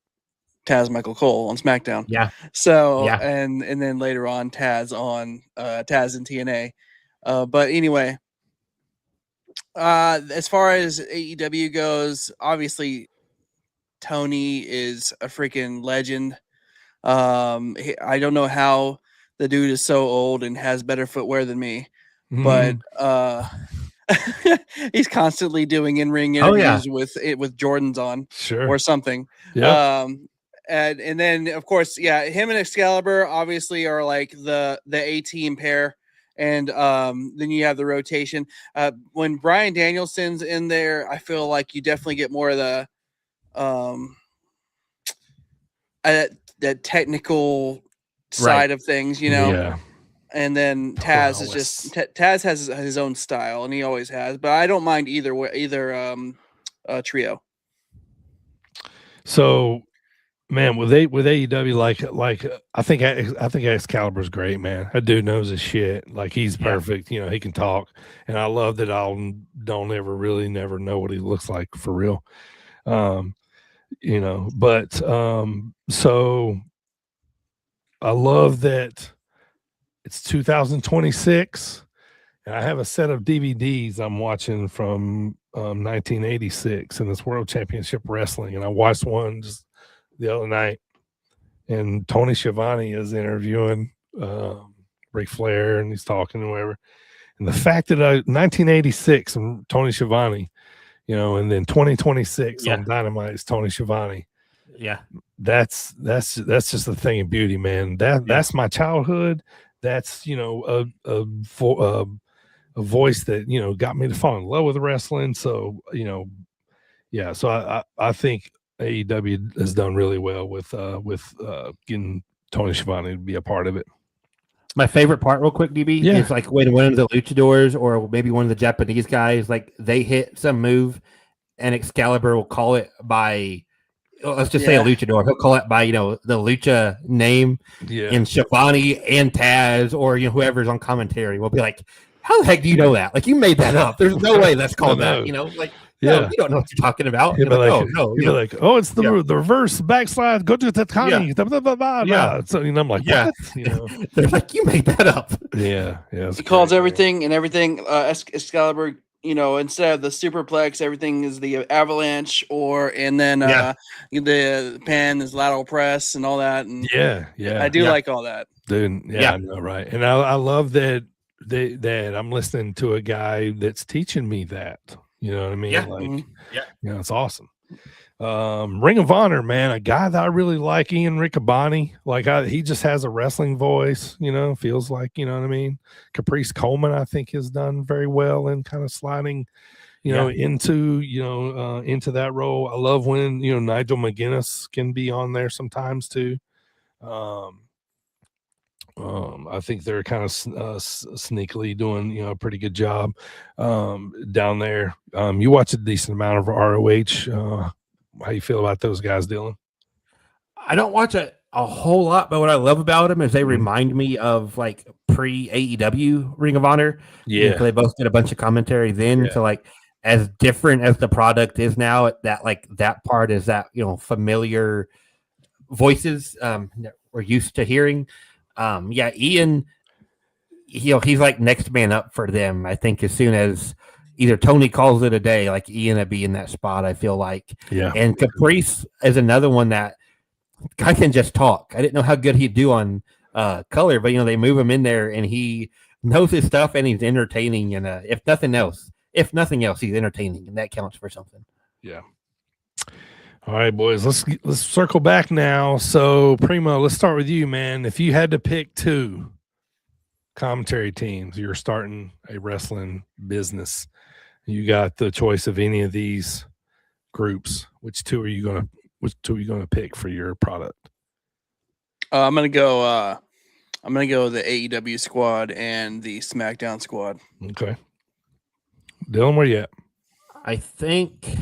Taz Michael Cole on SmackDown. Yeah. So and then later on Taz on Taz and TNA. But anyway, as far as AEW goes, obviously Tony is a freaking legend. I don't know how the dude is so old and has better footwear than me, but he's constantly doing in-ring interviews with Jordans on, or something. and then of course, him and Excalibur obviously are like the A team pair, and then you have the rotation. When Bryan Danielson's in there, I feel like you definitely get more of the that technical side of things, Yeah. And then Taz is just Taz has his own style, and he always has. But I don't mind either trio. So, man, with AEW, like I think Excalibur's great, man. That dude knows his shit. Like he's perfect. You know, he can talk, and I love that don't ever really never know what he looks like for real. You know, but so I love that it's 2026, and I have a set of DVDs I'm watching from 1986 in this World Championship Wrestling, and I watched one just the other night, and Tony Schiavone is interviewing Ric Flair, and he's talking and whatever. And the fact that 1986 and Tony Schiavone, you know, and then 2026 on Dynamite is Tony Schiavone. Yeah, that's just a thing of beauty, man. That's my childhood. That's, you know, a voice that, you know, got me to fall in love with wrestling. So, you know, yeah. So I think AEW has done really well with getting Tony Schiavone to be a part of it. My favorite part, real quick, DB, is like when one of the luchadors or maybe one of the Japanese guys, like they hit some move, and Excalibur will call it by, let's just say a luchador. He'll call it by, you know, the lucha name. Yeah. And Schiavone and Taz, or, you know, whoever's on commentary will be like, "How the heck do you know that? Like, you made that up. There's no way that's called that." You know, like, no, you don't know what you're talking about. You're like, oh no, you're like, oh, it's the reverse backslide. Go to the Tatani. Yeah. So, you know, I'm like, what? You know, they're like, you made that up. Yeah. He calls everything and everything Excalibur. You know, instead of the superplex, everything is the avalanche, and then the pen is lateral press and all that. And I do like all that, dude. Yeah, I know, right? And I love that I'm listening to a guy that's teaching me that. You know what I mean? You know, it's awesome. Ring of Honor, man, a guy that I really like, Ian Riccaboni. Like he just has a wrestling voice, you know, feels like, you know what I mean? Caprice Coleman, I think, has done very well in kind of sliding, you know, into that role. I love when, you know, Nigel McGuinness can be on there sometimes too. I think they're kind of sneakily doing, you know, a pretty good job down there. You watch a decent amount of ROH. How you feel about those guys, Dylan? I don't watch a whole lot, but what I love about them is they remind me of like pre-AEW Ring of Honor. Yeah. They both did a bunch of commentary then. Yeah. So like as different as the product is now, that part is that, you know, familiar voices that we're used to hearing. Ian, you know, he's like next man up for them. I think as soon as either Tony calls it a day, like Ian would be in that spot, I feel like. Yeah. And Caprice is another one that guy can just talk. I didn't know how good he'd do on color, but, you know, they move him in there and he knows his stuff and he's entertaining. And if nothing else, he's entertaining, and that counts for something. Yeah. All right, boys, let's circle back now. So, Primo, let's start with you, man. If you had to pick two commentary teams, you're starting a wrestling business, you got the choice of any of these groups. Which two are you gonna pick for your product? I'm gonna go the AEW squad and the SmackDown squad. Okay. Dylan, where you at? I think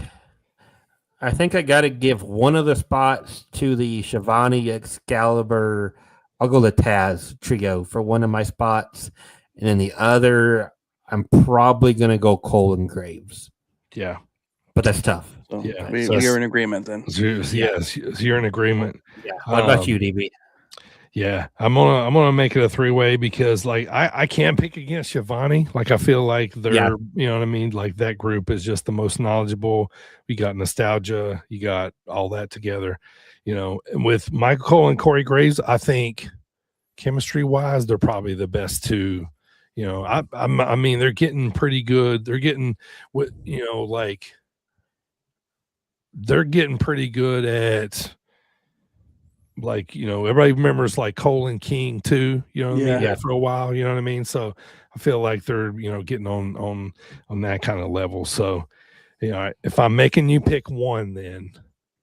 I got to give one of the spots to the Schiavone, Excalibur. I'll go the Taz trio for one of my spots, and then the other, I'm probably going to go Cole and Graves. Yeah, but that's tough. So we're in agreement then. Yes, you're in agreement. Yeah. What about you, DB? Yeah, I'm gonna make it a three-way because like I can't pick against Schiavone. Like I feel like they're you know what I mean. Like that group is just the most knowledgeable. We got nostalgia. You got all that together. You know, and with Michael Cole and Corey Graves, I think chemistry-wise, they're probably the best two. You know, I mean, they're getting pretty good. They're getting what, you know, like they're getting pretty good at like, you know, everybody remembers like Cole and King too, you know what I mean, Yeah. for a while, you know what I mean? So I feel like they're, you know, getting on that kind of level. So, you know, if I'm making you pick one then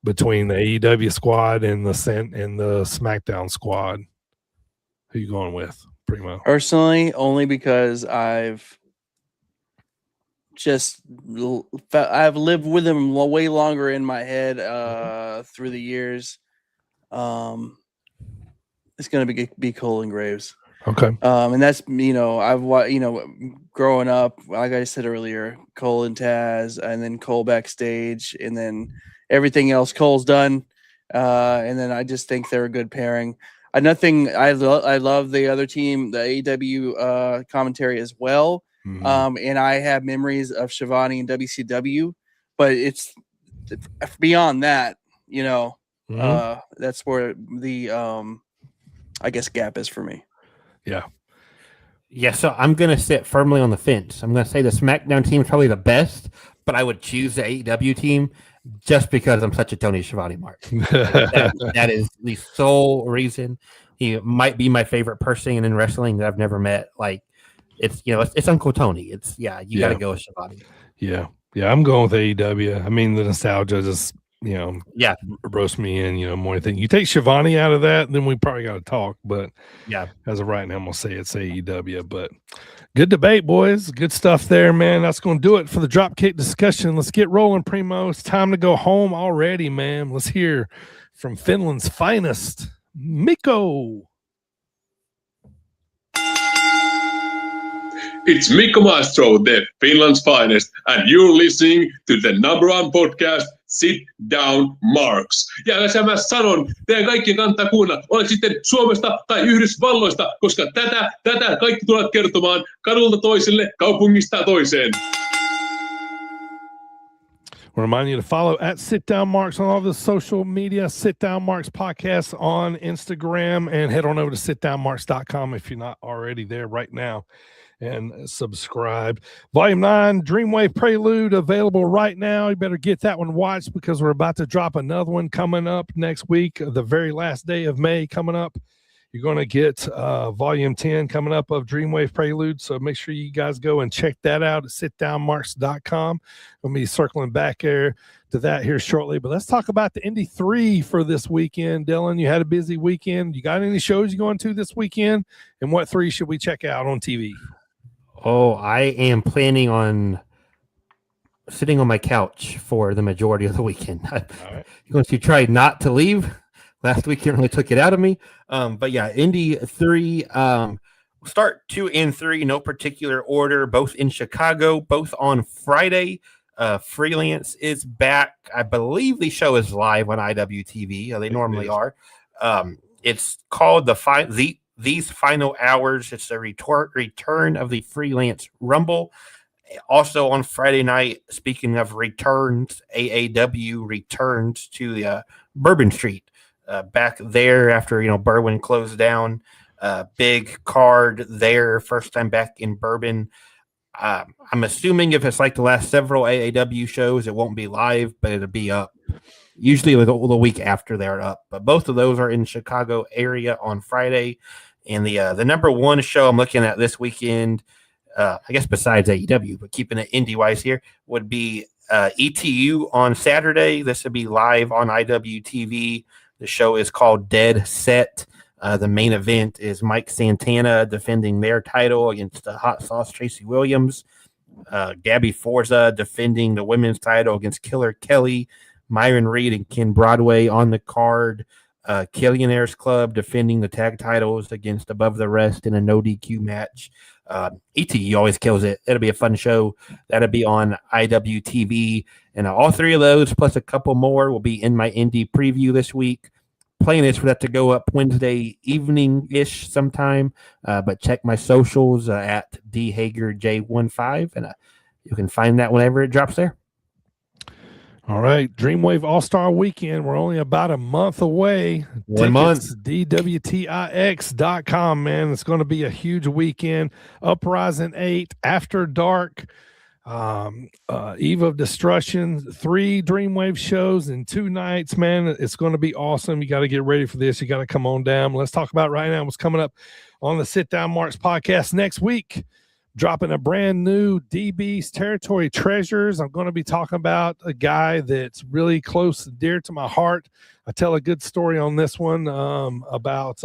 between the AEW squad and the SmackDown squad, who you going with, Primo? Personally, only because I've lived with him way longer in my head through the years. It's gonna be Cole and Graves. Okay. And that's, you know, growing up, like I said earlier, Cole and Taz, and then Cole backstage, and then everything else Cole's done. And then I just think they're a good pairing. I love the other team, the AEW commentary as well. Mhm. And I have memories of Shivani and WCW, but it's beyond that, you know. That's where the I guess gap is for me. Yeah. Yeah, so I'm going to sit firmly on the fence. I'm going to say the SmackDown team is probably the best, but I would choose the AEW team just because I'm such a Tony Schiavone mark. That is the sole reason. He might be my favorite person in wrestling that I've never met. Like, it's, you know, it's Uncle Tony. It's, you got to go with Schiavone. Yeah. I'm going with AEW. I mean, the nostalgia just, you know, roast me in, you know, more than you take Shivani out of that, then we probably got to talk. But as of right now, I'm gonna say it's AEW. But good debate, boys. Good stuff there, man. That's gonna do it for the dropkick discussion. Let's get rolling, Primo. It's time to go home already, man. Let's hear from Finland's finest, Mikko. It's Mikko Mastro, the Finland's finest, and you're listening to the #1 podcast, Sit Down Marks. Ja tässä mä sanon, teidän kaikkien kannattaa kuunnella, olet sitten Suomesta tai Yhdysvalloista, koska tätä kaikki tulevat kertomaan kadulta toiselle, kaupungista toiseen. We'll remind you to follow at Sit Down Marks on all the social media, Sit Down Marks podcast on Instagram, and head on over to sitdownmarks.com if you're not already there right now, and subscribe. Volume 9, Dreamwave Prelude, available right now. You better get that one watched because we're about to drop another one coming up next week, the very last day of May coming up. You're going to get Volume 10 coming up of Dreamwave Prelude, so make sure you guys go and check that out at sitdownmarks.com. We'll be circling back there to that here shortly, but let's talk about the Indy 3 for this weekend. Dylan, you had a busy weekend. You got any shows you going to this weekend, and what 3 should we check out on TV? Oh, I am planning on sitting on my couch for the majority of the weekend. All right. Going to try not to leave. Last weekend really took it out of me. But yeah, Indy 3, start 2 and 3, no particular order, both in Chicago, both on Friday. Freelance is back. I believe the show is live on IWTV. They normally are. It's called These Final Hours. It's a return of the Freelance Rumble. Also on Friday night, speaking of returns, AAW returns to the Bourbon Street. Back there after, Berwyn closed down. Big card there, first time back in Bourbon. I'm assuming if it's like the last several AAW shows, it won't be live, but it'll be up. Usually the week after they're up. But both of those are in Chicago area on Friday. And the #1 show I'm looking at this weekend, I guess besides AEW, but keeping it indie-wise here, would be ETU on Saturday. This would be live on IWTV. The show is called Dead Set. The main event is Mike Santana defending their title against the Hot Sauce Tracy Williams. Gabby Forza defending the women's title against Killer Kelly. Myron Reed and Ken Broadway on the card. Killionaires Club defending the tag titles against Above the Rest in a no DQ match. ETU always kills it. It'll be a fun show. That'll be on IWTV. And all 3 of those, plus a couple more, will be in my indie preview this week. Planning is for that to go up Wednesday evening-ish sometime. But check my socials at dhagerj15, and you can find that whenever it drops there. All right, Dreamwave All-Star Weekend. We're only about a month away. 1 month. DWTIX.com, man. It's going to be a huge weekend. Uprising 8, After Dark, Eve of Destruction, 3 Dreamwave shows in 2 nights, man. It's going to be awesome. You got to get ready for this. You got to come on down. Let's talk about right now what's coming up on the Sit Down Marks podcast next week. Dropping a brand new DB's Territory Treasures. I'm going to be talking about a guy that's really close and dear to my heart. I tell a good story on this one about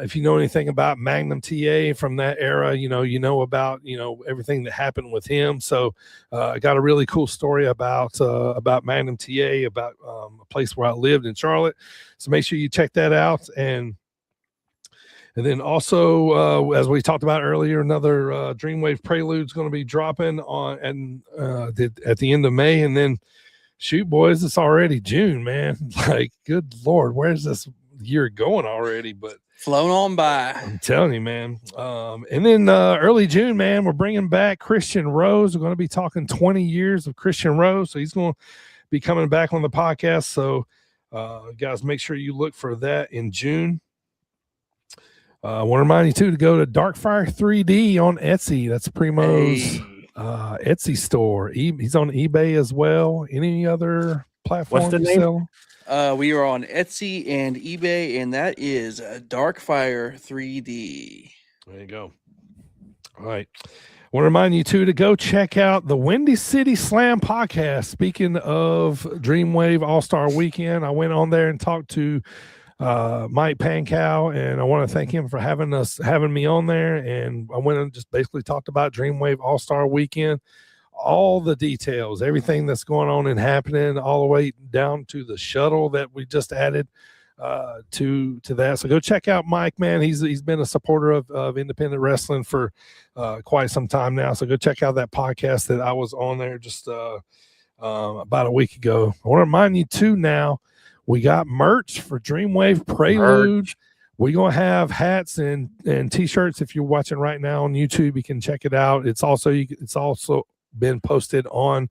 if you know anything about Magnum TA from that era, you know about everything that happened with him. So I got a really cool story about Magnum TA, about a place where I lived in Charlotte. So make sure you check that out. And then also, as we talked about earlier, another Dreamwave Prelude is going to be dropping at the end of May. And then, shoot, boys, it's already June, man. Like, good Lord, where's this year going already? But flown on by. I'm telling you, man. And then early June, man, we're bringing back Christian Rose. We're going to be talking 20 years of Christian Rose. So he's going to be coming back on the podcast. So, guys, make sure you look for that in June. I want to remind you, too, to go to Darkfire 3D on Etsy. That's Primo's Etsy store. He's on eBay as well. Any other platform? What's the name? We are on Etsy and eBay, and that is Darkfire 3D. There you go. All right. I want to remind you, too, to go check out the Windy City Slam podcast. Speaking of Dreamwave All-Star Weekend, I went on there and talked to Mike Pankow, and I want to thank him for having me on there. And I went and just basically talked about Dreamwave All-Star Weekend, all the details, everything that's going on and happening, all the way down to the shuttle that we just added to that. So go check out Mike, man. He's been a supporter of independent wrestling for quite some time now. So go check out that podcast that I was on there just about a week ago. I want to remind you too now, we got merch for Dreamwave Prelude. We're going to have hats and T-shirts. If you're watching right now on YouTube, you can check it out. It's also been posted on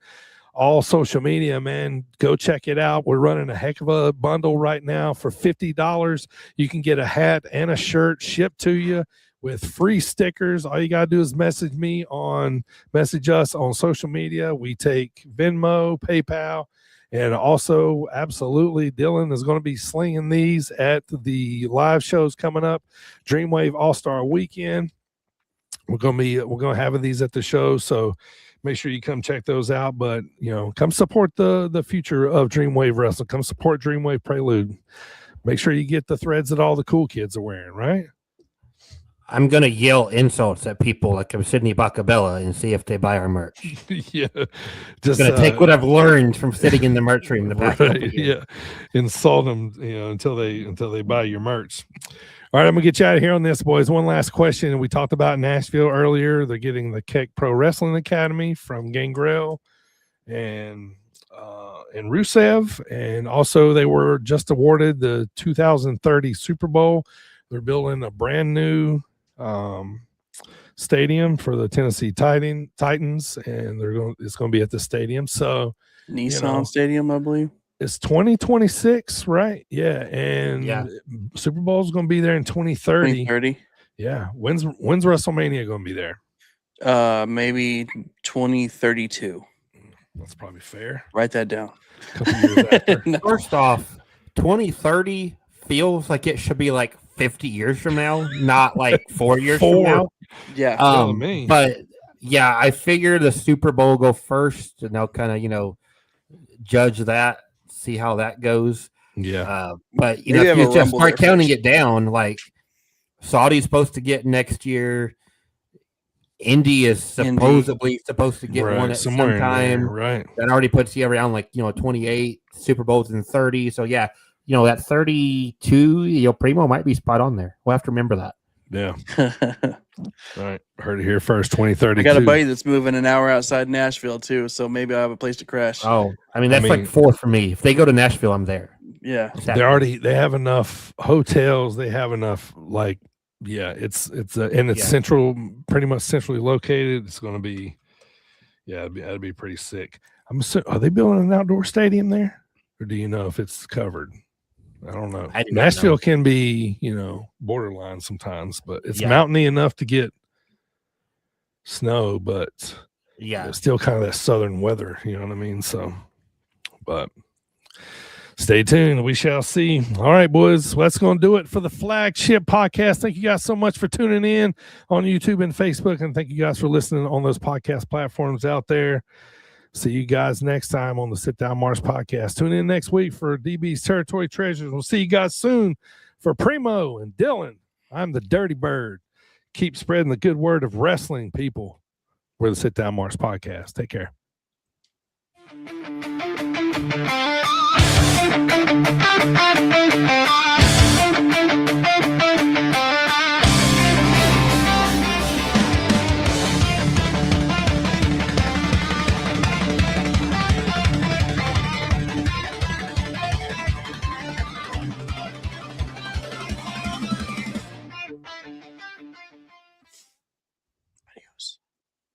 all social media, man. Go check it out. We're running a heck of a bundle right now for $50. You can get a hat and a shirt shipped to you with free stickers. All you got to do is message us on social media. We take Venmo, PayPal. And also, absolutely, Dylan is going to be slinging these at the live shows coming up. Dreamwave All-Star Weekend. We're going to have these at the show, so make sure you come check those out. But come support the future of Dreamwave Wrestling. Come support Dreamwave Prelude. Make sure you get the threads that all the cool kids are wearing, right? I'm going to yell insults at people like I'm Sidney Bacabella and see if they buy our merch. Yeah. Just going to take what I've learned from sitting in the merch room the past couple years. Yeah. Insult them, until they buy your merch. All right, I'm going to get you out of here on this, boys. One last question. We talked about Nashville earlier. They're getting the Keck Pro Wrestling Academy from Gangrel and Rusev. And also they were just awarded the 2030 Super Bowl. They're building a brand new stadium for the Tennessee Titans, and it's going to be at the stadium. So Nissan Stadium, I believe. It's 2026, right? Yeah, and Super Bowl is going to be there in 2030. 2030. Yeah. When's WrestleMania going to be there? Maybe 2032. That's probably fair. Write that down. A couple years after. No. First off, 2030 feels like it should be like 50 years from now, not like 4 years from now. Yeah. But yeah, I figure the Super Bowl go first, and they'll kind of judge that, see how that goes. Yeah. But if you just start counting it down, like Saudi's supposed to get next year, Indy is supposedly supposed to get one at some time. Right. That already puts you around 28. Super Bowl's in 30. So yeah, that 32, Primo might be spot on there. We'll have to remember that. Yeah. All right. Heard it here first, 2032. I got a buddy that's moving an hour outside Nashville too, so maybe I have a place to crash. Oh, that's like 4 for me. If they go to Nashville, I'm there. Yeah. They have enough hotels. They have enough it's central, pretty much centrally located. It's going to be, that'd be pretty sick. Are they building an outdoor stadium there, or do you know if it's covered? I don't know. Nashville can be, borderline sometimes, but it's mountainy enough to get snow. But Yeah. It's still kind of that southern weather, you know what I mean? So, but stay tuned. We shall see. All right, boys. Well, that's going to do it for the flagship podcast. Thank you guys so much for tuning in on YouTube and Facebook. And thank you guys for listening on those podcast platforms out there. See you guys next time on the Sit Down Mars podcast. Tune in next week for DB's Territory Treasures. We'll see you guys soon. For Primo and Dylan, I'm the Dirty Bird. Keep spreading the good word of wrestling, people. We're the Sit Down Mars podcast. Take care.